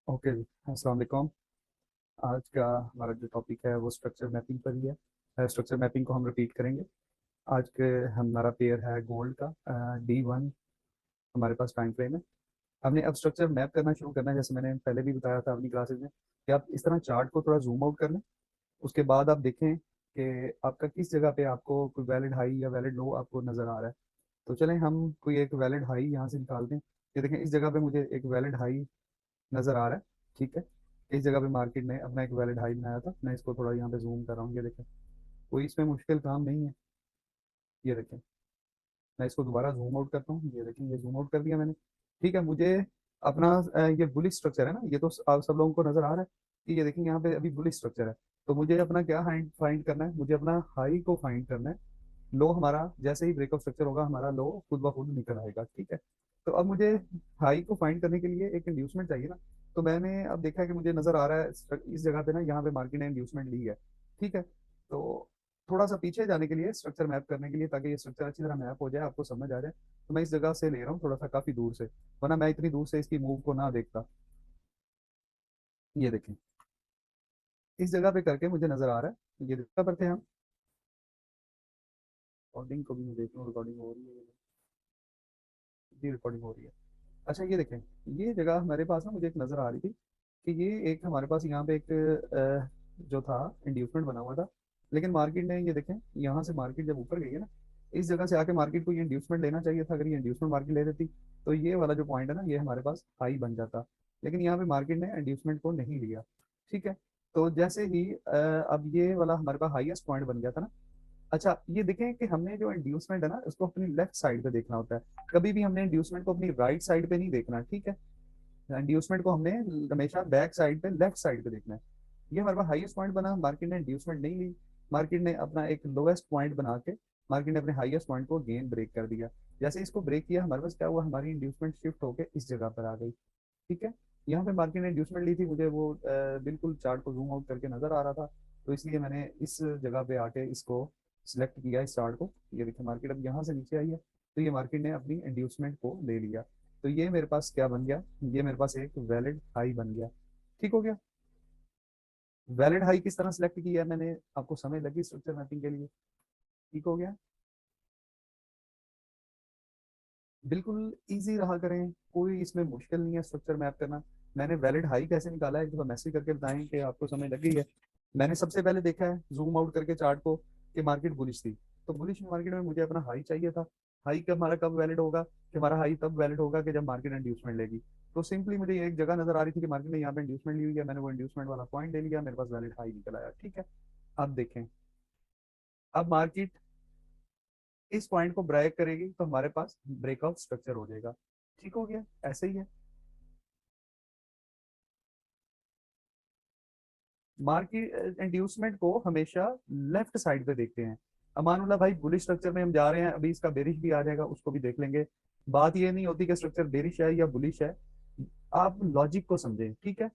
Okay जी, अस्सलाम वालेकुम। आज का हमारा जो टॉपिक है वो स्ट्रक्चर मैपिंग पर ही है। स्ट्रक्चर मैपिंग को हम रिपीट करेंगे। आज के हमारा पेयर है गोल्ड का D1। हमारे पास टाइम फ्रेम है। हमने अब स्ट्रक्चर मैप करना शुरू करना है, जैसे मैंने पहले भी बताया था अपनी क्लासेस में कि आप इस तरह चार्ट को थोड़ा जूम आउट कर लें। उसके बाद आप देखें कि आपका किस जगह पे आपको कोई वैलिड हाई या वैलिड लो आपको नज़र आ रहा है। तो चलें हम कोई एक वैलिड हाई यहाँ से निकाल दें। ये देखें, इस जगह पे मुझे एक वैलिड हाई नज़र आ रहा है। ठीक है, इस जगह पे मार्केट ने अपना एक वैलिड हाई बनाया था। मैं इसको थोड़ा यहाँ पे जूम कर रहा हूँ, ये देखें। कोई इसमें मुश्किल काम नहीं है। ये देखें, मैं इसको दोबारा जूम आउट करता हूँ। ये देखें, ये जूम आउट कर दिया मैंने। ठीक है, मुझे अपना ये बुलिश स्ट्रक्चर है ना, ये तो आप सब लोगों को नजर आ रहा है कि ये देखें यहाँ पे अभी बुलिश स्ट्रक्चर है। तो मुझे अपना क्या फाइंड करना है, मुझे अपना हाई को फाइंड करना है। लो हमारा जैसे ही ब्रेकअप स्ट्रक्चर होगा हमारा लो खुद ब खुद निकल आएगा। ठीक है, तो अब मुझे हाई को फाइंड करने के लिए एक इंड्यूसमेंट चाहिए ना। तो मैंने अब देखा है कि मुझे नजर आ रहा है इस जगह पे ना, यहाँ पे मार्केट ने इंड्यूसमेंट ली है। ठीक है, तो थोड़ा सा पीछे जाने के लिए स्ट्रक्चर मैप करने के लिए, ताकि ये स्ट्रक्चर अच्छी तरह मैप हो जाए, आपको समझ आ जाए, तो मैं इस जगह से ले रहा हूँ थोड़ा सा काफी दूर से, वरना मैं इतनी दूर से इसकी मूव को ना देखता। ये देखें, इस जगह पे करके मुझे नजर आ रहा है। ये जगह पर थे हम। रिकॉर्डिंग को भी मैं देख लूँ, रिकॉर्डिंग हो रही है जी, रिकॉर्डिंग हो रही है। अच्छा ये देखें, ये जगह हमारे पास ना मुझे एक नज़र आ रही थी कि ये एक हमारे पास यहाँ पे एक जो था इंड्यूसमेंट बना हुआ था। लेकिन मार्केट ने, ये देखें, यहाँ से मार्केट जब ऊपर गई है ना, इस जगह से आके मार्केट को ये इंड्यूसमेंट लेना चाहिए था। अगर ये इंड्यूसमेंट मार्केट ले लेती तो ये वाला जो पॉइंट है ना, ये हमारे पास हाई बन जाता। लेकिन यहाँ पे मार्केट ने इंड्यूसमेंट को नहीं लिया। ठीक है, तो जैसे ही अब ये वाला हमारे पास हाईएस्ट पॉइंट बन गया था ना। अच्छा ये देखें कि हमने जो इंड्यूसमेंट है ना, उसको अपनी लेफ्ट साइड पे देखना होता है। कभी भी हमने इंड्यूसमेंट को अपनी राइट साइड पे नहीं देखना। ठीक है, इंड्यूसमेंट को हमने हमेशा बैक साइड पे, लेफ्ट साइड पे देखना है। ये हमारे पास हाईएस्ट पॉइंट बना, मार्केट ने इंड्यूसमेंट नहीं ली। मार्केट ने अपना एक लोएस्ट पॉइंट बना के मार्केट ने अपने हाईएस्ट पॉइंट को गेन ब्रेक कर दिया। जैसे इसको ब्रेक किया, हमारे पास क्या हुआ, हमारी इंड्यूसमेंट शिफ्ट होकर इस जगह पर आ गई। ठीक है, यहाँ पे मार्केट ने इंड्यूसमेंट ली थी, मुझे वो बिल्कुल चार्ट को जूम आउट करके नजर आ रहा था। तो इसलिए मैंने इस जगह पे आके इसको सिलेक्ट किया, इस चार्ट को। ये देखिए, मार्केट अब यहाँ से नीचे आई है, तो ये मार्केट ने अपनी इंड्यूसमेंट को ले लिया। तो ये मेरे पास क्या बन गया, ये मेरे पास एक वैलिड हाई बन गया। ठीक हो गया। वैलिड हाई किस तरह सेलेक्ट किया है मैंने, आपको समझ लगी स्ट्रक्चर मैपिंग के लिए? ठीक हो गया। बिल्कुल इजी रहा करें, कोई इसमें मुश्किल नहीं है स्ट्रक्चर मैप करना। मैंने वैलिड हाई कैसे निकाला है एक दफा मैसेज करके बताएं कि आपको समझ लग गई है। मैंने सबसे पहले देखा है जूम आउट करके चार्ट को कि मार्केट बुलिश थी। तो बुलिश मार्केट में मुझे अपना हाई चाहिए था। हाई कब हमारा कब वैलिड होगा, कि हमारा हाई तब वैलिड होगा कि जब मार्केट इंड्यूसमेंट लेगी। तो सिंपली मुझे ये एक जगह नजर आ रही थी कि मार्केट ने यहाँ पे इंड्यूसमेंट ली हुई है, मैंने वो इंड्यूसमेंट वाला पॉइंट ले लिया, मेरे पास वैलिड हाई निकल आया। ठीक है, अब देखें, अब मार्केट इस पॉइंट को ब्रेक करेगी तो हमारे पास ब्रेकआउट स्ट्रक्चर हो जाएगा। ठीक हो गया, ऐसे ही है। मार्केट इंड्यूसमेंट को हमेशा लेफ्ट साइड पे देखते हैं। अमानुल्लाह भाई, बुलिश स्ट्रक्चर में हम जा रहे हैं, अभी इसका बेरिश भी आ जाएगा, उसको भी देख लेंगे। बात ये नहीं होती कि स्ट्रक्चर बेरिश है या बुलिश है, आप लॉजिक को समझें। ठीक है,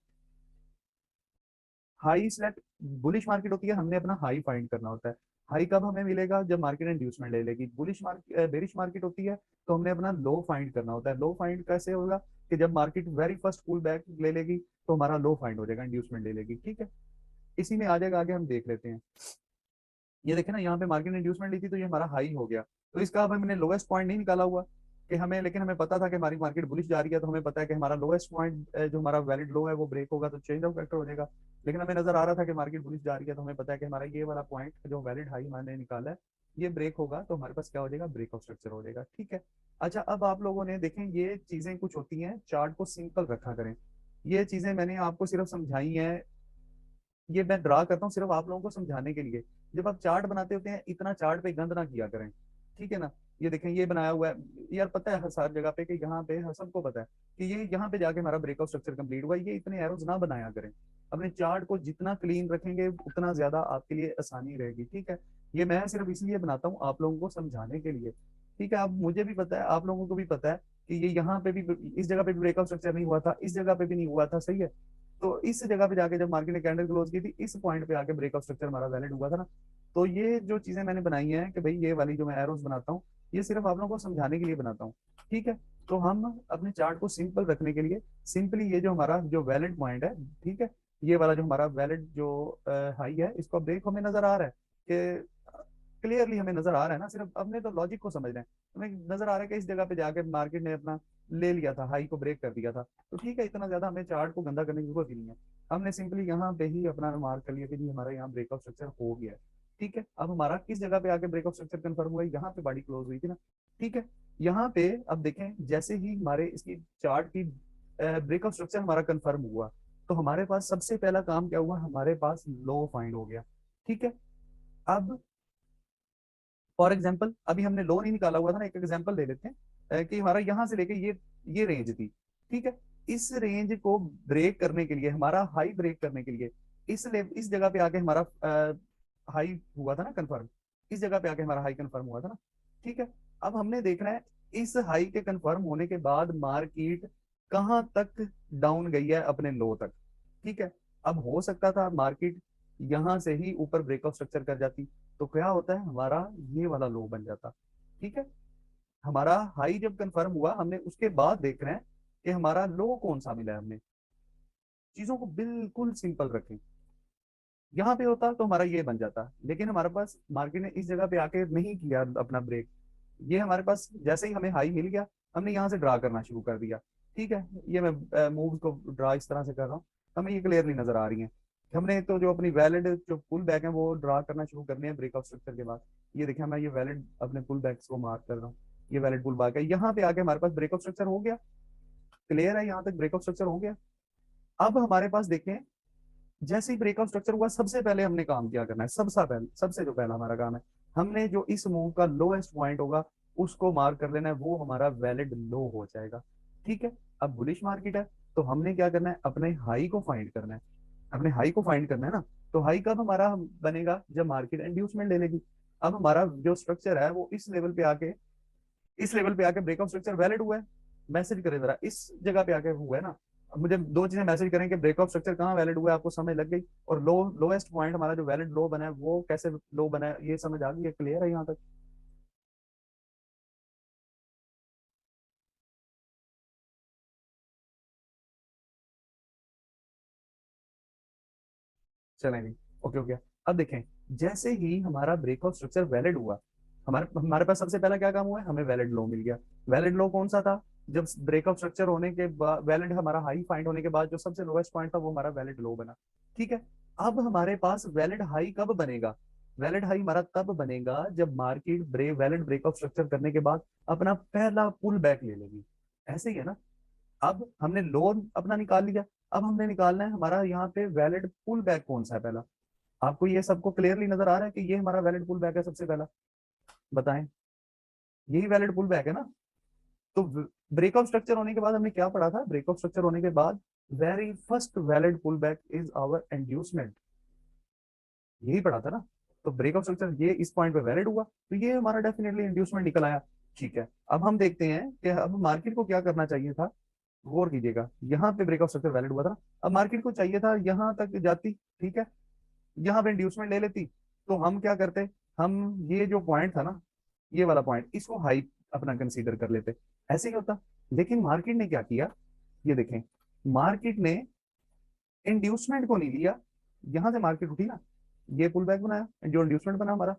हाई सेलेक्ट, बुलिश मार्केट होती है, हमने अपना हाई फाइंड करना होता है। हाई कब हमें मिलेगा, जब मार्केट इंड्यूसमेंट ले लेगी। बुलिश मार्केट, बेरिश मार्केट होती है, तो हमने अपना लो फाइंड करना होता है। लो फाइंड कैसे होगा, कि जब market very first pull back ले लेगी तो हमारा लो फाइंड हो जाएगा, इंड्यूसमेंट ले लेगी। ठीक है, इसी में आ जाएगा, आगे हम देख लेते हैं। ये देखे ना, यहाँ पे मार्केट ने इंड्यूसमेंट ली थी तो ये हमारा हाई हो गया। तो इसका अब हमने लोएस्ट पॉइंट नहीं निकाला हुआ कि हमें, लेकिन हमें पता था कि हमारी मार्केट बुलिश जा रही है, तो हमें पता है कि हमारा लोएस्ट पॉइंट जो हमारा वैलिड लो है वो ब्रेक होगा तो चेंज ऑफ वेक्टर हो जाएगा। लेकिन हमें नजर आ रहा था कि मार्केट बुलिश जा रही है, तो हमें पता है कि हमारा ये वाला पॉइंट जो वैलिड हाई मैंने निकाला है, ये ब्रेक होगा तो हमारे पास क्या हो जाएगा, ब्रेक ऑफ स्ट्रक्चर हो जाएगा। ठीक है, अच्छा अब आप लोगों ने देखें, ये चीजें कुछ होती हैं, चार्ट को सिंपल रखा करें। ये चीजें मैंने आपको सिर्फ समझाई हैं, ये मैं ड्रा करता हूँ सिर्फ आप लोगों को समझाने के लिए। जब आप चार्ट बनाते होते हैं, इतना चार्ट पे गंद ना किया करें। ठीक है ना, ये देखें, ये बनाया हुआ है, यार पता है हर सारी जगह पे कि यहाँ पे हर सबको पता है कि ये यहाँ पे जाके हमारा ब्रेकआउट स्ट्रक्चर कंप्लीट हुआ। ये इतने एरोज ना बनाया करें। अपने चार्ट को जितना क्लीन रखेंगे उतना ज्यादा आपके लिए आसानी रहेगी। ठीक है, ये मैं सिर्फ इसलिए बनाता हूँ आप लोगों को समझाने के लिए। ठीक है, अब मुझे भी पता है, आप लोगों को भी पता है कि ये यहाँ पे भी, इस जगह पे भी ब्रेकआउट स्ट्रक्चर नहीं हुआ था, इस जगह पे भी नहीं हुआ था। सही है, तो इस जगह पे जाके जब मार्केट ने कैंडल क्लोज की थी, इस पॉइंट पे आके ब्रेकआउट स्ट्रक्चर हमारा वैलिड हुआ था ना। तो ये जो चीजें मैंने बनाई हैं कि भाई ये वाली जो मैं एरोस बनाता हूँ, ये सिर्फ आप लोगों को समझाने के लिए बनाता हूँ। ठीक है, तो हम अपने चार्ट को सिंपल रखने के लिए सिंपली ये जो हमारा जो वैलिड पॉइंट है, ठीक है, ये वाला जो हमारा वैलिड जो हाई है, इसको ब्रेक हमें नजर आ रहा है कि क्लियरली हमें नजर आ रहा है ना, सिर्फ अपने तो लॉजिक को समझ रहे हैं, हमें नजर आ रहा है कि इस जगह पे जाके मार्केट ने अपना ले लिया था, हाई को ब्रेक कर दिया था, तो ठीक है, इतना ज्यादा हमें चार्ट को गंदा करने की जरूरत ही नहीं है। हमने सिंपली यहाँ पे ही अपना मार्क कर लिया कि जी हमारा यहाँ ब्रेकआउट स्ट्रक्चर हो गया है। ठीक है, अब हमारा किस जगह पे आके ब्रेकआउट स्ट्रक्चर कंफर्म हुआ है, यहाँ पे बॉडी क्लोज हुई थी ना। ठीक है, यहाँ पे अब देखें, जैसे ही हमारे इसकी चार्ट की ब्रेकआउट स्ट्रक्चर हमारा कंफर्म हुआ, तो हमारे पास सबसे पहला काम क्या हुआ, हमारे पास लो फाइंड हो गया। ठीक है, अब फॉर एग्जाम्पल अभी हमने लो नहीं निकाला हुआ था ना, एक एग्जाम्पल ले लेते हैं कि हमारा यहाँ से लेके ये रेंज थी। ठीक है, इस रेंज को ब्रेक करने के लिए, हमारा हाई ब्रेक करने के लिए इस जगह पे आके हमारा हाई हुआ था ना कंफर्म, इस जगह पे आके हमारा हाई कंफर्म हुआ था ना। ठीक है, अब हमने देखना है इस हाई के कंफर्म होने के बाद मार्केट कहाँ तक डाउन गई है अपने लो तक। ठीक है, अब हो सकता था मार्केट यहाँ से ही ऊपर ब्रेकआउट स्ट्रक्चर कर जाती, तो क्या होता है, हमारा ये वाला लो बन जाता। ठीक है, हमारा हाई जब कंफर्म हुआ, हमने उसके बाद देख रहे हैं कि हमारा लो कौन सा मिला है। हमने चीजों को बिल्कुल सिंपल रखें, यहाँ पे होता तो हमारा ये बन जाता, लेकिन हमारे पास मार्केट ने इस जगह पे आके नहीं किया अपना ब्रेक। ये हमारे पास जैसे ही हमें हाई मिल गया, हमने यहाँ से ड्रा करना शुरू कर दिया। ठीक है, ये मैं मूव को ड्रा इस तरह से कर रहा हूँ, हमें ये क्लियरली नजर आ रही है। हमने तो जो अपनी वैलिड जो पुल बैक है वो ड्रा करना शुरू करनी है ब्रेकआउट स्ट्रक्चर के बाद। ये देखिए, मैं ये वैलिड अपने पुल बैक्स को मार्क कर रहा हूँ, ये वैलिड पुल बैक है, यहाँ पे आके हमारे पास ब्रेकआउट स्ट्रक्चर हो गया। क्लियर है, यहाँ तक ब्रेकआउट स्ट्रक्चर हो गया। अब हमारे पास देखें, जैसे ही ब्रेकआउट स्ट्रक्चर हुआ, सबसे पहले हमने काम क्या करना है, सबसे जो पहला हमारा काम है, हमने जो इस मूव का लोएस्ट पॉइंट होगा उसको मार्क कर लेना है, वो हमारा वैलिड लो हो जाएगा। ठीक है, अब बुलिश मार्केट है, तो हमने क्या करना है, अपने हाई को फाइंड करना है, अपने हाई को फाइंड करना है ना। तो हाई कब हमारा बनेगा, जब मार्केट इंड्यूसमेंट ले लेगी। अब हमारा जो स्ट्रक्चर है वो इस लेवल पे आके ब्रेकआउट स्ट्रक्चर वैलिड हुआ है। मैसेज करें जरा, इस जगह पे आके हुआ है ना। अब मुझे दो चीजें मैसेज करें कि ब्रेकआउट स्ट्रक्चर कहाँ वैलिड हुआ है, आपको समझ लग गई, और लोएस्ट पॉइंट हमारा जो वैलिड लो बना है वो कैसे लो बना है, ये समझ आ गई है, क्लियर है यहाँ तक। चलेंगे, ओके ओके। अब देखें, जैसे ही हमारा ब्रेकआउट स्ट्रक्चर वैलिड हुआ, हमारे हमारे पास सबसे पहला क्या काम हुआ है, हमें वैलिड लो मिल गया। वैलिड लो कौन सा था, जब ब्रेकआउट स्ट्रक्चर होने के बाद वैलिड हमारा हाई फाइंड होने के बाद जो सबसे लोएस्ट पॉइंट था वो हमारा वैलिड लो बना। ठीक है, अब हमारे पास वैलिड हाई कब बनेगा, वैलिड हाई हमारा तब बनेगा जब मार्केट वैलिड ब्रेकआउट स्ट्रक्चर करने के बाद अपना पहला पुल बैक ले लेगी। ऐसे ही है ना। अब हमने लोन अपना निकाल लिया, अब हमने निकालना है हमारा यहाँ पे वैलिड पुल बैक कौन सा है पहला। आपको ये सबको क्लियरली नजर आ रहा है कि ये हमारा वैलिड पुल बैक है सबसे पहला, बताएं, यही वैलिड पुल बैक है ना। तो ब्रेकआउट स्ट्रक्चर होने के बाद हमने क्या पढ़ा था, ब्रेकआउट स्ट्रक्चर होने के बाद very first valid pull back is our inducement, यही पढ़ा था ना। तो ब्रेकआउट स्ट्रक्चर ये इस पॉइंट पे वैलिड हुआ, तो ये हमारा डेफिनेटली इंड्यूसमेंट निकल आया। ठीक है, अब हम देखते हैं कि अब मार्केट को क्या करना चाहिए था। गौर कीजिएगा, यहाँ पे ब्रेकआउट स्ट्रक्चर वैलिड हुआ था, अब मार्केट को चाहिए था यहाँ तक जाती। ठीक है, यहाँ पे इंड्यूसमेंट ले लेती, तो हम क्या करते, हम ये जो पॉइंट था ना, ये वाला पॉइंट, इसको हाई अपना कंसीडर कर लेते, ऐसे ही होता। लेकिन मार्केट ने क्या किया, ये देखें, मार्केट ने इंड्यूसमेंट को नहीं लिया, यहां से मार्केट उठी ना, ये पुल बैक बनाया, जो इंड्यूसमेंट बना हमारा,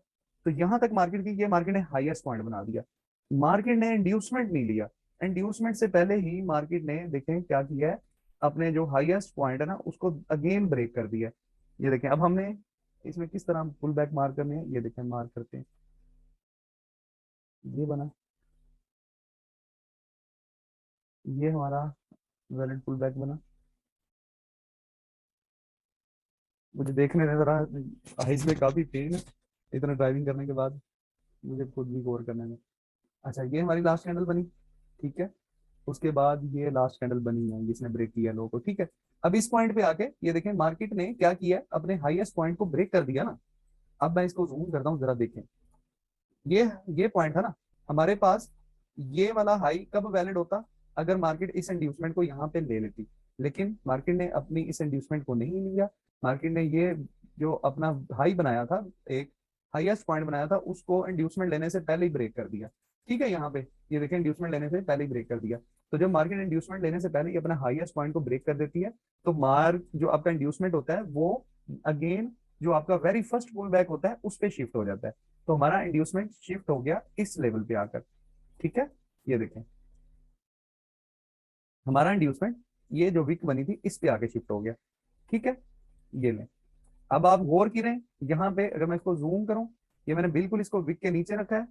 तो यहां तक मार्केट की, ये मार्केट ने हाईएस्ट पॉइंट बना दिया। मार्केट ने इंड्यूसमेंट नहीं लिया, इंड्यूसमेंट से पहले ही मार्केट ने देखें क्या किया है, अपने जो हाईएस्ट पॉइंट है ना उसको अगेन ब्रेक कर दिया। ये देखें, अब हमने इसमें किस तरह पुल बैक मार्क करने हैं, ये देखें मार्क करते हैं, ये बना, ये हमारा वैलिड पुल बैक बना। मुझे देखने में जरा, आइज में काफी पेन है इतना ड्राइविंग करने के बाद, मुझे खुद भी गौर करने में। अच्छा, ये हमारी लास्ट कैंडल बनी। ठीक है, उसके बाद ये लास्ट कैंडल बनी है जिसने ब्रेक किया लो को। ठीक है, अब इस पॉइंट पे आके ये देखें, मार्केट ने क्या किया, अपने हाईएस्ट पॉइंट को ब्रेक कर दिया ना। अब मैं इसको जूम करता हूँ, जरा देखें, ये ये पॉइंट है ना हमारे पास, ये वाला हाई कब वैलिड होता, अगर मार्केट इस इंड्यूसमेंट को यहाँ पे ले लेती। लेकिन मार्केट ने अपनी इस इंड्यूसमेंट को नहीं लिया, मार्केट ने ये जो अपना हाई बनाया था, एक हाईएस्ट पॉइंट बनाया था, उसको इंड्यूसमेंट लेने से पहले ही ब्रेक कर दिया। ठीक है, यहाँ पे ये देखें इंड्यूसमेंट लेने से पहले ही ब्रेक कर दिया। तो जब मार्केट इंड्यूसमेंट लेने से पहले ही अपना हाईएस्ट पॉइंट को ब्रेक कर देती है, तो मार्क जो आपका इंड्यूसमेंट होता है वो अगेन जो आपका वेरी फर्स्ट पुल बैक होता है उस पर शिफ्ट हो जाता है। तो हमारा इंड्यूसमेंट शिफ्ट हो गया इस लेवल पे आकर। ठीक है, ये देखें हमारा इंड्यूसमेंट ये जो विक बनी थी इस पे आके शिफ्ट हो गया। ठीक है, ये लें। अब आप गौर करें, यहाँ पे अगर मैं इसको जूम करूं, ये मैंने बिल्कुल इसको विक के नीचे रखा है,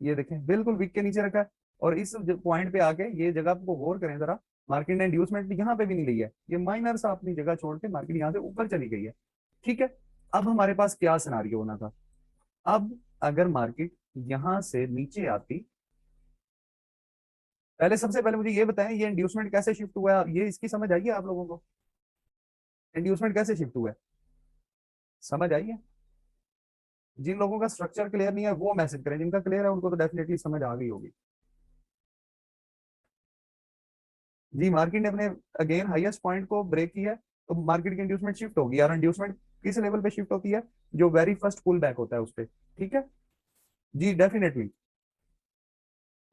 ये देखें बिल्कुल विक के नीचे रखा है। और इस पॉइंट पे आके ये जगह को गौर करें जरा, मार्केट ने इंड्यूसमेंट यहाँ पे भी नहीं ली है, ये माइनर सा अपनी जगह छोड़ के मार्केट यहाँ से ऊपर चली गई है। ठीक है, अब हमारे पास क्या सिनारियो होना था, अब अगर मार्केट यहां से नीचे आती, पहले सबसे पहले मुझे ये बताएं ये इंड्यूसमेंट कैसे शिफ्ट हुआ है, ये इसकी समझ आई है आप लोगों को, इंड्यूसमेंट कैसे शिफ्ट हुआ है, समझ आई है? जिन लोगों का स्ट्रक्चर क्लियर नहीं है वो मैसेज करें, जिनका क्लियर है उनको तो डेफिनेटली समझ आ गई होगी। जी, मार्केट ने अपने अगेन हाईएस्ट पॉइंट को ब्रेक किया है, तो मार्केट की इंड्यूसमेंट शिफ्ट होगी, और इंड्यूसमेंट किस लेवल पे शिफ्ट होती है, जो वेरी फर्स्ट पुल बैक होता है उस पर। ठीक है जी, डेफिनेटली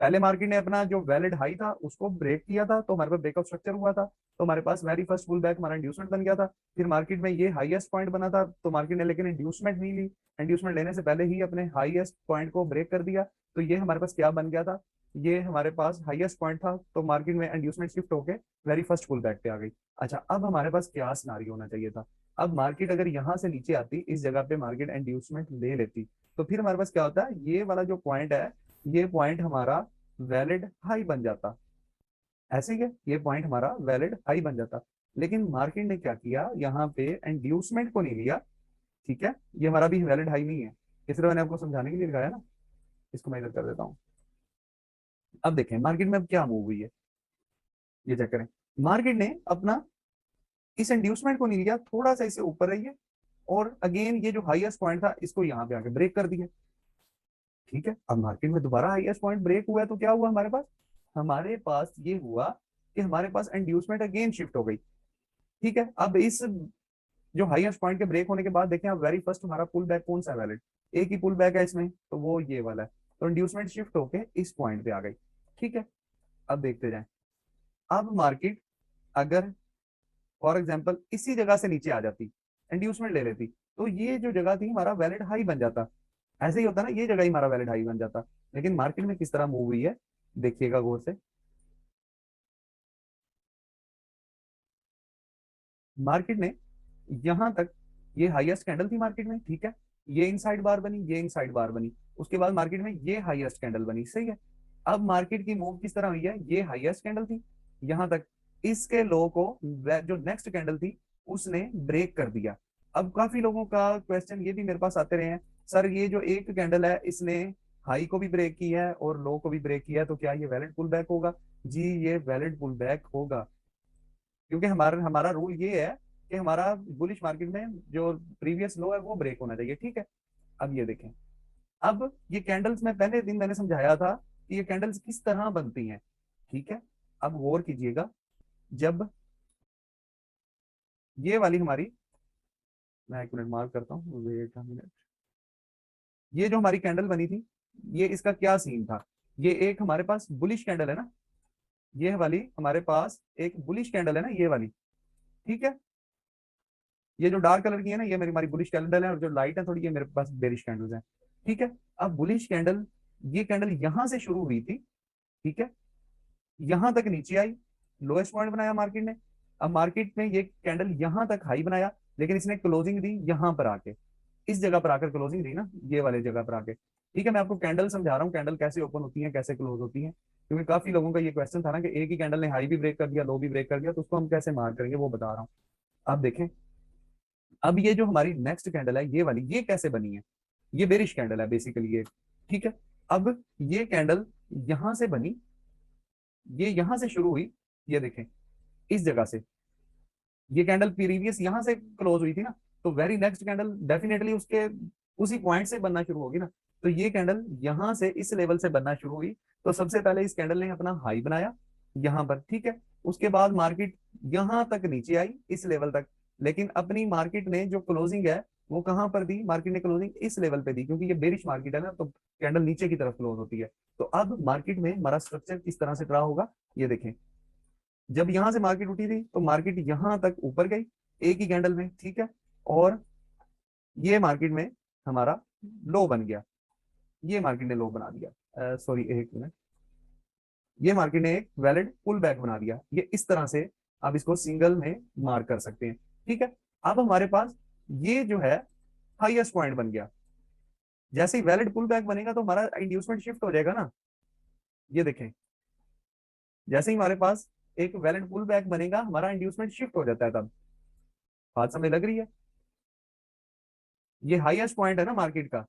पहले मार्केट ने अपना जो वैलिड हाई था उसको ब्रेक किया था, तो हमारे पास ब्रेकआउट स्ट्रक्चर हुआ था, तो हमारे पास वेरी फर्स्ट पुल बैक हमारा इंड्यूसमेंट बन गया था। फिर मार्केट में ये हाईएस्ट पॉइंट बना था, तो मार्केट ने लेकिन इंड्यूसमेंट नहीं ली, इंड्यूसमेंट लेने से पहले ही अपने हाईएस्ट पॉइंट को ब्रेक कर दिया। तो ये हमारे पास क्या बन गया था, ये हमारे पास हाईएस्ट पॉइंट था, तो मार्केट में इंड्यूसमेंट शिफ्ट होके वेरी फर्स्ट पुल बैक पे आ गई। अच्छा, अब हमारे पास क्या सिनारियो होना चाहिए था, अब मार्केट अगर यहाँ से नीचे आती, इस जगह पे मार्केट इंड्यूसमेंट ले लेती, तो फिर हमारे पास क्या होता है, ये वाला जो पॉइंट है, ये पॉइंट हमारा वैलिड हाई बन जाता। ऐसे ही है, ये पॉइंट हमारा वैलिड हाई बन जाता। लेकिन मार्केट ने क्या किया, यहाँ पे इंड्यूसमेंट को नहीं लिया। ठीक है, ये हमारा भी वैलिड हाई नहीं है, इसलिए मैंने आपको समझाने के लिए दिखाया ना। इसको मैं इधर कर देता हूँ। अब देखें मार्केट में अब क्या मूव हुई है, ये चेक करें। मार्केट ने अपना इस इंड्यूसमेंट को नहीं लिया, थोड़ा सा इसे ऊपर रही है, और अगेन ये जो हाईएस्ट पॉइंट था इसको यहाँ पे आके ब्रेक कर दिया। ठीक है, अब मार्केट में दोबारा हाईएस्ट पॉइंट ब्रेक हुआ है, तो क्या हुआ हमारे पास, हमारे पास ये हुआ कि हमारे पास इंड्यूसमेंट अगेन शिफ्ट हो गई। ठीक है, अब इस जो हाईएस्ट पॉइंट के ब्रेक होने के बाद देखें आप, वेरी फर्स्ट हमारा पुल बैक कौन सा है वैलिड, एक ही पुल बैक है इसमें, तो वो ये वाला है। तो इंड्यूसमेंट शिफ्ट होके इस पॉइंट पे आ गई। ठीक है, अब देखते जाएं, अब मार्केट अगर फॉर एग्जांपल इसी जगह से नीचे आ जाती, इंड्यूसमेंट ले लेती, तो ये जो जगह थी हमारा वैलिड हाई बन जाता। ऐसे ही होता ना, ये जगह ही हमारा वैलिड हाई बन जाता। लेकिन मार्केट में किस तरह मूव हुई है, देखिएगा गौर से। मार्केट ने यहां तक, ये हाईएस्ट कैंडल थी मार्केट में, ठीक है, ये इनसाइड बार बनी, ये इनसाइड बार बनी, उसके बाद मार्केट में ये हाईएस्ट कैंडल बनी, सही है। अब मार्केट की मूव किस तरह हुई है, ये हाईएस्ट कैंडल थी यहां तक, इसके लो को जो नेक्स्ट कैंडल थी उसने ब्रेक कर दिया। अब काफी लोगों का क्वेश्चन ये भी मेरे पास आते रहे हैं, सर ये जो एक कैंडल है इसने हाई को भी ब्रेक किया है और लो को भी ब्रेक किया है, तो क्या ये वैलिड पुल बैक होगा? जी, ये वैलिड पुल बैक होगा, क्योंकि हमारा हमारा रूल ये है कि हमारा बुलिश मार्केट में जो प्रीवियस लो है वो ब्रेक होना चाहिए। ठीक है, अब ये देखें, अब ये कैंडल्स में पहले दिन मैंने समझाया था कि ये कैंडल्स किस तरह बनती हैं। ठीक है, अब गौर कीजिएगा, जब ये वाली हमारी, मैं एक मिनट मार्क करता हूँ, वेट अ मिनट, ये जो हमारी कैंडल बनी थी, ये इसका क्या सीन था, ये एक हमारे पास बुलिश कैंडल है ना, ये वाली हमारे पास एक बुलिश कैंडल है ना, ये वाली। ठीक है, ये जो डार्क कलर की है ना, ये मेरी हमारी बुलिश कैंडल है, और जो लाइट है थोड़ी, ये मेरे पास बेरिश कैंडल्स हैं। ठीक है, अब बुलिश कैंडल, ये कैंडल यहां से शुरू हुई थी, ठीक है, यहां तक नीचे आई, लोएस्ट पॉइंट बनाया मार्केट ने। अब मार्केट में ये कैंडल यहां तक हाई बनाया, लेकिन इसने क्लोजिंग दी यहां पर आके, इस जगह पर आकर क्लोजिंग दी ना, ये वाले जगह पर आके। ठीक है, मैं आपको कैंडल समझा रहा हूँ, कैंडल कैसे ओपन होती है, कैसे क्लोज होती है, क्योंकि काफी लोगों का ये क्वेश्चन था ना कि एक ही कैंडल ने हाई भी ब्रेक कर दिया, लो भी ब्रेक कर दिया, तो उसको हम कैसे मार्क करेंगे वो बता रहा हूँ। आप देखें, अब ये जो हमारी नेक्स्ट कैंडल है ये वाली, ये कैसे बनी है, ये बेरिश कैंडल है बेसिकली ये। ठीक है, अब ये कैंडल यहां से बनी, ये यहां से शुरू हुई, ये देखें इस जगह से, ये कैंडल प्रीवियस यहां से क्लोज हुई थी ना, तो वेरी नेक्स्ट कैंडल डेफिनेटली उसके उसी पॉइंट से बनना शुरू होगी ना। तो ये कैंडल यहां से इस लेवल से बनना शुरू हुई, तो सबसे पहले इस कैंडल ने अपना हाई बनाया यहां पर, ठीक है, उसके बाद मार्केट यहां तक नीचे आई इस लेवल तक, लेकिन अपनी मार्केट ने जो क्लोजिंग है वो कहां पर दी, मार्केट ने क्लोजिंग इस लेवल पे दी, क्योंकि ये बेरिश मार्केट है ना, तो कैंडल नीचे की तरफ क्लोज होती है। तो अब मार्केट में हमारा स्ट्रक्चर किस तरह से रहा होगा, ये देखें। जब यहां से मार्केट उठी थी तो मार्केट यहां तक ऊपर गई एक ही कैंडल में, ठीक है, और ये मार्केट में हमारा लो बन गया, ये मार्केट ने लो बना दिया, सॉरी एक मिनट, ये मार्केट ने एक वैलिड पुल बैक बना दिया। ये इस तरह से आप इसको सिंगल में मार्क कर सकते हैं, ठीक है। अब हमारे पास ये जो है हाईएस्ट पॉइंट बन गया। जैसे ही वैलिड पुल बैक बनेगा तो हमारा इंड्यूसमेंट शिफ्ट हो जाएगा ना, ये देखें, जैसे ही हमारे पास एक वैलिड पुल बैक बनेगा हमारा इंड्यूसमेंट शिफ्ट हो जाता है। तब बात समझ लग रही है, ये हाईएस्ट पॉइंट है ना मार्केट का,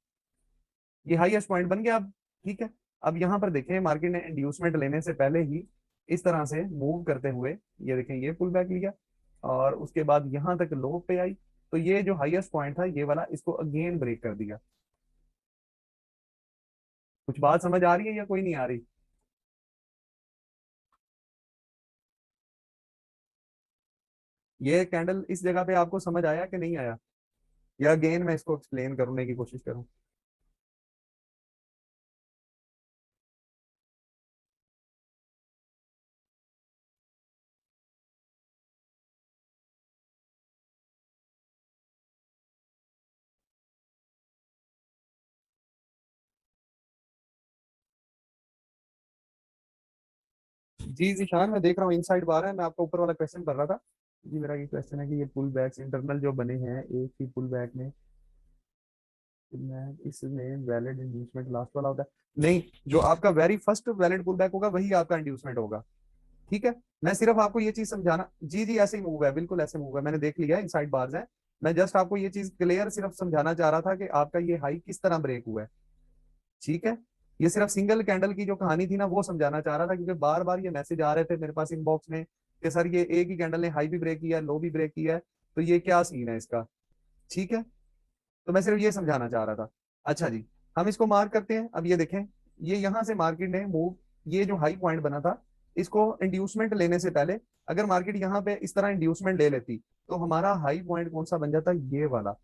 ये हाईएस्ट पॉइंट बन गया अब, ठीक है। अब यहां पर देखें मार्केट ने इंड्यूसमेंट लेने से पहले ही इस तरह से मूव करते हुए, ये देखें, ये पुल बैक लिया और उसके बाद यहां तक लो पे आई, तो ये जो हाईएस्ट पॉइंट था ये वाला, इसको अगेन ब्रेक कर दिया। कुछ बात समझ आ रही है या कोई नहीं आ रही? ये कैंडल इस जगह पे आपको समझ आया कि नहीं आया, या अगेन मैं इसको एक्सप्लेन करने की कोशिश करूं? जी जीशान, मैं देख रहा हूँ इनसाइड बार है, मैं आपका ऊपर वाला क्वेश्चन कर रहा था। जी मेरा ये क्वेश्चन है कि ये पुल बैक्स इंटरनल जो बने हैं एक ही पुल बैक में, मैं इसमें वैलिड इंड्यूसमेंट लास्ट वाला होता है नहीं, जो आपका very first valid pull back होगा वही आपका इंड्यूसमेंट होगा, ठीक है। मैं सिर्फ आपको ये चीज समझाना, जी जी ऐसे ही मूव है, बिल्कुल ऐसे मूव है, मैंने देख लिया इनसाइड बार्स है। मैं जस्ट आपको ये चीज क्लियर सिर्फ समझाना चाह रहा था कि आपका ये हाई किस तरह ब्रेक हुआ है, ठीक है। ये सिर्फ सिंगल कैंडल की जो कहानी थी ना वो समझाना चाह रहा था, क्योंकि बार बार ये मैसेज आ रहे थे मेरे पास इनबॉक्स में कि सर ये एक ही कैंडल ने हाई भी ब्रेक किया, लो भी ब्रेक किया है, तो ये क्या सीन है इसका, ठीक है। तो मैं सिर्फ ये समझाना चाह रहा था। अच्छा जी, हम इसको मार्क करते हैं। अब ये देखें, ये यहां से मार्केट ने मूव, ये जो हाई पॉइंट बना था इसको इंड्यूसमेंट लेने से पहले अगर मार्केट यहाँ पे इस तरह इंड्यूसमेंट ले लेती तो हमारा हाई पॉइंट कौन सा बन जाता, ये वाला,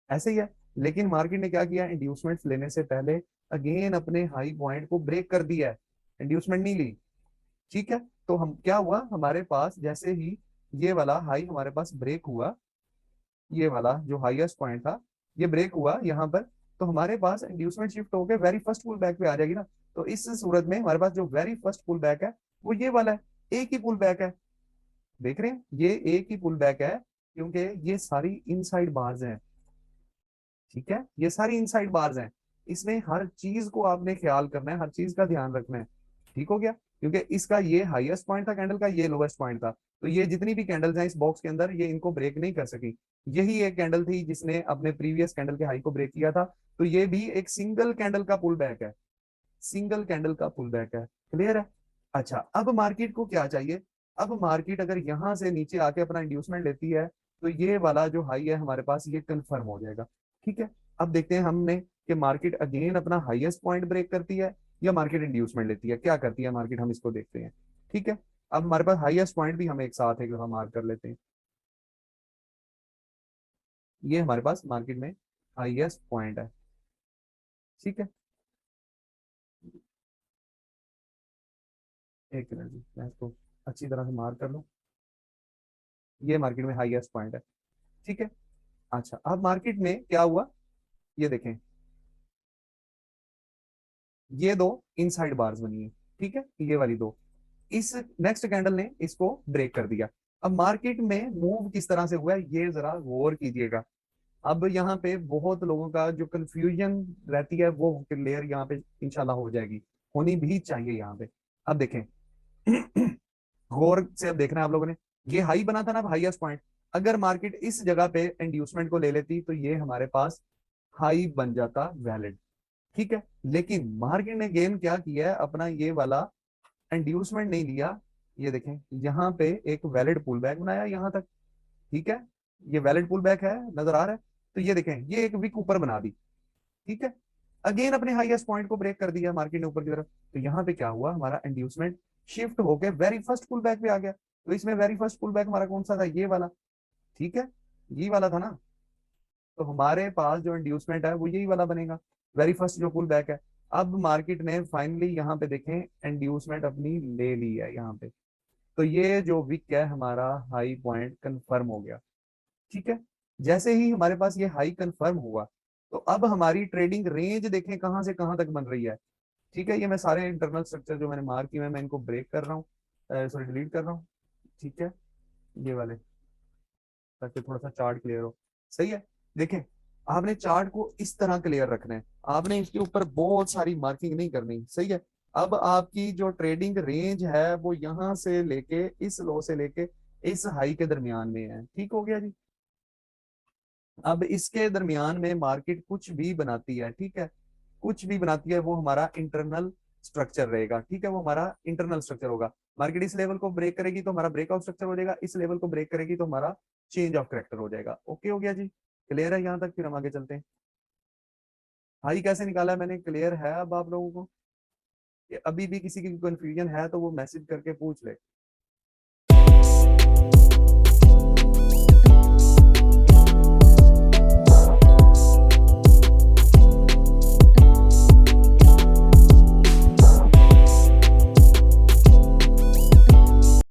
ऐसे ही है। लेकिन मार्केट ने क्या किया, इंड्यूसमेंट लेने से पहले अगेन अपने हाई पॉइंट को ब्रेक कर दिया है, इंड्यूसमेंट नहीं ली, ठीक है। तो हम क्या हुआ, हमारे पास जैसे ही ये वाला हाई हमारे पास ब्रेक हुआ, ये वाला जो हाईएस्ट पॉइंट था ये ब्रेक हुआ यहाँ पर, तो हमारे पास इंड्यूसमेंट शिफ्ट होकर वेरी फर्स्ट पुल बैक पे आ जाएगी ना। तो इस सूरत में हमारे पास जो वेरी फर्स्ट पुल बैक है वो ये वाला है, एक ही पुल बैक है, देख रहे हैं, ये एक ही पुल बैक है, क्योंकि ये सारी इनसाइड बार्स हैं, ठीक है, ये सारी इनसाइड बार्स हैं। इसमें हर चीज को आपने ख्याल करना है, हर चीज का ध्यान रखना है, ठीक हो गया। क्योंकि इसका ये हाईएस्ट पॉइंट था कैंडल का, ये लोवेस्ट पॉइंट था, तो ये जितनी भी कैंडल्स हैं इस बॉक्स के अंदर ये इनको ब्रेक नहीं कर सकी। यही एक कैंडल थी जिसने अपने प्रीवियस कैंडल के हाई को ब्रेक किया था, तो ये भी एक सिंगल कैंडल का पुल बैक है, सिंगल कैंडल का पुल बैक है, क्लियर है। अच्छा, अब मार्केट को क्या चाहिए, अब मार्केट अगर यहां से नीचे आके अपना इंड्यूसमेंट लेती है तो ये वाला जो हाई है हमारे पास ये कंफर्म हो जाएगा, ठीक है। अब देखते हैं हमने कि मार्केट अगेन अपना हाईएस्ट पॉइंट ब्रेक करती है या मार्केट इंड्यूसमेंट लेती है, क्या करती है मार्केट, हम इसको देखते हैं, ठीक है। अब हमारे पास हाईएस्ट पॉइंट भी हम एक साथ एक दफा मार्क कर लेते हैं, ये हमारे पास मार्केट में हाईएस्ट पॉइंट है, ठीक है। एक मिनट जी, मैं इसको अच्छी तरह से मार्क कर लूँ, ये मार्केट में हाईएस्ट पॉइंट है, ठीक है। अच्छा, अब मार्केट में क्या हुआ, ये देखें, ये दो इनसाइड बार्स बनी है, ठीक है, ये वाली दो, इस नेक्स्ट कैंडल ने इसको ब्रेक कर दिया। अब मार्केट में मूव किस तरह से हुआ है ये जरा गौर कीजिएगा। अब यहाँ पे बहुत लोगों का जो कंफ्यूजन रहती है वो क्लियर यहाँ पे इंशाल्लाह हो जाएगी, होनी भी चाहिए यहाँ पे। अब देखें, गौर से अब देखना है आप लोगों ने, ये हाई बना था ना हाईएस्ट पॉइंट, अगर मार्केट इस जगह पे इंड्यूसमेंट को ले लेती तो ये हमारे पास हाई बन जाता वैलिड, ठीक है। लेकिन मार्केट ने गेम क्या किया है, अपना ये वाला इंड्यूसमेंट नहीं लिया, ये देखें यहाँ पे एक वैलिड पुल बैक बनाया यहाँ तक, ठीक है, ये वैलिड पुल बैक है, नजर आ रहा है। तो ये देखें ये एक विक ऊपर बना दी, ठीक है, अगेन अपने हाईएस्ट पॉइंट को ब्रेक कर दिया मार्केट ने ऊपर की तरफ, तो यहाँ पे क्या हुआ, हमारा इंड्यूसमेंट शिफ्ट होकर वेरी फर्स्ट पुल बैक पे आ गया। तो इसमें वेरी फर्स्ट पुल बैक हमारा कौन सा था, ये वाला, ठीक है, ये वाला था ना। तो हमारे पास जो इंड्यूसमेंट है वो यही वाला बनेगा, वेरी फर्स्ट जो पुल बैक है। अब मार्केट ने फाइनली यहाँ पे देखें इंड्यूसमेंट अपनी ले ली है यहाँ पे, तो ये जो विक है हमारा हाई पॉइंट कंफर्म हो गया। ठीक है, जैसे ही हमारे पास ये हाई कंफर्म हुआ, तो अब हमारी ट्रेडिंग रेंज देखें कहां से कहां तक बन रही है। ठीक है, ये मैं सारे इंटरनल स्ट्रक्चर जो मैंने मार्क किए हैं मैं इनको ब्रेक कर रहा हूँ, सॉरी डिलीट कर रहा हूँ। ठीक है, ये वाले, ताकि थोड़ा सा चार्ट क्लियर हो। सही है, देखें आपने चार्ट को इस तरह क्लियर रखना है, आपने इसके ऊपर बहुत सारी मार्किंग नहीं करनी। सही है, अब आपकी जो ट्रेडिंग रेंज है वो यहां से लेके इस लो से लेके इस हाई के दरमियान में है। ठीक हो गया जी। अब इसके दरमियान में मार्केट कुछ भी बनाती है, ठीक है, कुछ भी बनाती है वो हमारा इंटरनल स्ट्रक्चर रहेगा। ठीक है, वो हमारा इंटरनल स्ट्रक्चर होगा। मार्केट इस लेवल को ब्रेक करेगी तो हमारा ब्रेकआउट स्ट्रक्चर हो जाएगा, इस लेवल को ब्रेक करेगी तो हमारा चेंज ऑफ करेक्टर हो जाएगा। ओके हो गया जी, क्लियर है यहाँ तक? फिर हम आगे चलते हैं। हाई कैसे निकाला है मैंने, क्लियर है अब आप लोगों को? कि अभी भी किसी की कंफ्यूजन है तो वो मैसेज करके पूछ ले।